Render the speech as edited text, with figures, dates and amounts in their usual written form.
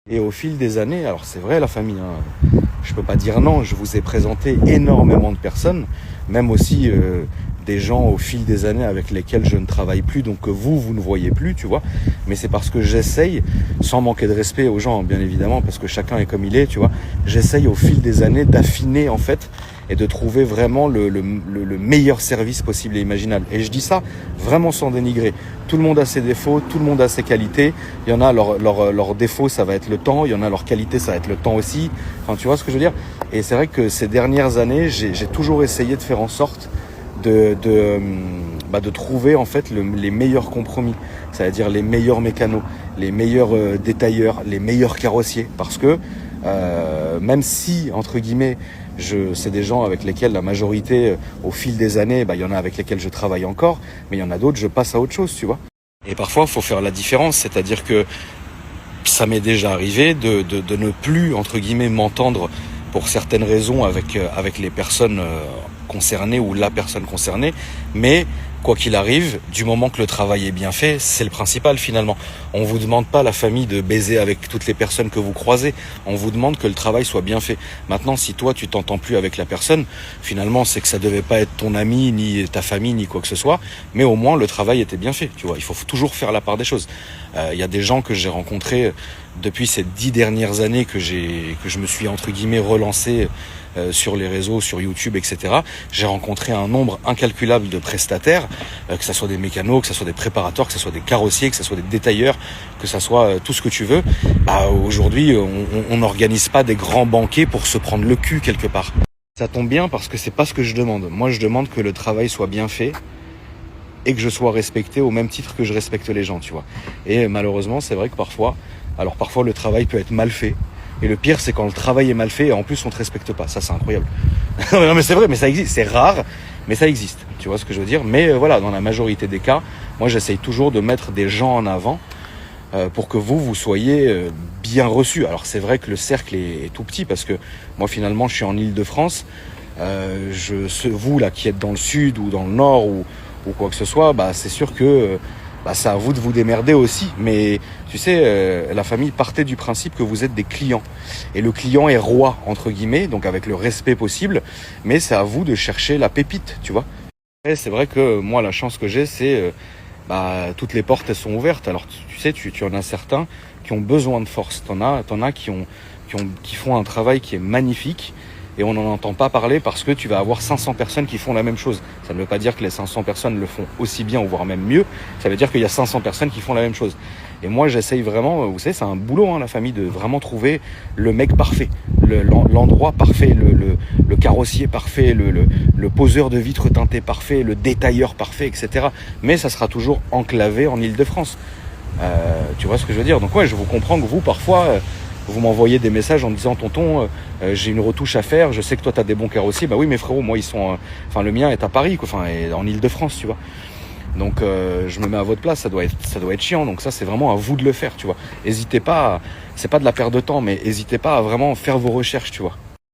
Et au fil des années, alors c'est vrai la famille, hein, je peux pas dire non, je vous ai présenté énormément de personnes, même aussi des gens au fil des années avec lesquels je ne travaille plus, donc que vous ne voyez plus, tu vois. Mais c'est parce que j'essaye, sans manquer de respect aux gens, bien évidemment, parce que chacun est comme il est, tu vois. J'essaye au fil des années d'affiner en fait et de trouver vraiment le meilleur service possible et imaginable. Et je dis ça vraiment sans dénigrer. Tout le monde a ses défauts, tout le monde a ses qualités. Il y en a, leur défaut, ça va être le temps. Il y en a, leur qualité, ça va être le temps aussi. Enfin, tu vois ce que je veux dire? Et c'est vrai que ces dernières années, j'ai toujours essayé de faire en sorte de trouver en fait les meilleurs compromis. C'est-à-dire les meilleurs mécanos, les meilleurs détailleurs, les meilleurs carrossiers. Parce que même si, entre guillemets, c'est des gens avec lesquels la majorité, au fil des années, il y en a avec lesquels je travaille encore, mais il y en a d'autres, je passe à autre chose, tu vois. Et parfois, il faut faire la différence, c'est-à-dire que ça m'est déjà arrivé de ne plus, entre guillemets, m'entendre pour certaines raisons avec les personnes concernées ou la personne concernée, mais quoi qu'il arrive, du moment que le travail est bien fait, c'est le principal finalement. On vous demande pas, la famille, de baiser avec toutes les personnes que vous croisez. On vous demande que le travail soit bien fait. Maintenant, si toi, tu t'entends plus avec la personne, finalement, c'est que ça devait pas être ton ami, ni ta famille, ni quoi que ce soit. Mais au moins, le travail était bien fait. Tu vois, il faut toujours faire la part des choses. Il y a des gens que j'ai rencontrés depuis ces 10 dernières années que je me suis, entre guillemets, relancé sur les réseaux, sur YouTube, etc. J'ai rencontré un nombre incalculable de prestataires, que ce soit des mécanos, que ce soit des préparateurs, que ce soit des carrossiers, que ce soit des détailleurs, que ce soit tout ce que tu veux. Aujourd'hui, on n'organise pas des grands banquets pour se prendre le cul quelque part. Ça tombe bien parce que c'est pas ce que je demande. Moi, je demande que le travail soit bien fait et que je sois respecté au même titre que je respecte les gens, tu vois. Et malheureusement, c'est vrai que parfois le travail peut être mal fait. Et le pire, c'est quand le travail est mal fait et en plus on te respecte pas. Ça, c'est incroyable. Non mais c'est vrai, mais ça existe. C'est rare, mais ça existe. Tu vois ce que je veux dire? Mais voilà, dans la majorité des cas, moi j'essaye toujours de mettre des gens en avant pour que vous soyez bien reçus. Alors c'est vrai que le cercle est tout petit parce que moi finalement je suis en Île-de-France. Vous là qui êtes dans le sud ou dans le nord ou quoi que ce soit, c'est sûr que c'est à vous de vous démerder aussi. Mais tu sais, la famille partait du principe que vous êtes des clients. Et le client est roi, entre guillemets, donc avec le respect possible. Mais c'est à vous de chercher la pépite, tu vois. Et c'est vrai que moi, la chance que j'ai, c'est toutes les portes, elles sont ouvertes. Alors tu sais, tu en as certains qui ont besoin de force. T'en as qui font un travail qui est magnifique. Et on n'en entend pas parler parce que tu vas avoir 500 personnes qui font la même chose. Ça ne veut pas dire que les 500 personnes le font aussi bien ou voire même mieux. Ça veut dire qu'il y a 500 personnes qui font la même chose. Et moi, j'essaye vraiment, vous savez, c'est un boulot, hein, la famille, de vraiment trouver le mec parfait, l'endroit parfait, le carrossier parfait, le poseur de vitres teintées parfait, le détailleur parfait, etc. Mais ça sera toujours enclavé en Île-de-France. Tu vois ce que je veux dire? Donc ouais, je vous comprends que vous, parfois... vous m'envoyez des messages en me disant tonton j'ai une retouche à faire, je sais que toi t'as des bons carrossiers. Oui mais frérot, moi ils sont le mien est à Paris quoi, est en Île-de-France, tu vois. Donc je me mets à votre place, ça doit être chiant. Donc ça c'est vraiment à vous de le faire, tu vois. Hésitez pas, c'est pas de la perte de temps, mais hésitez pas à vraiment faire vos recherches, tu vois.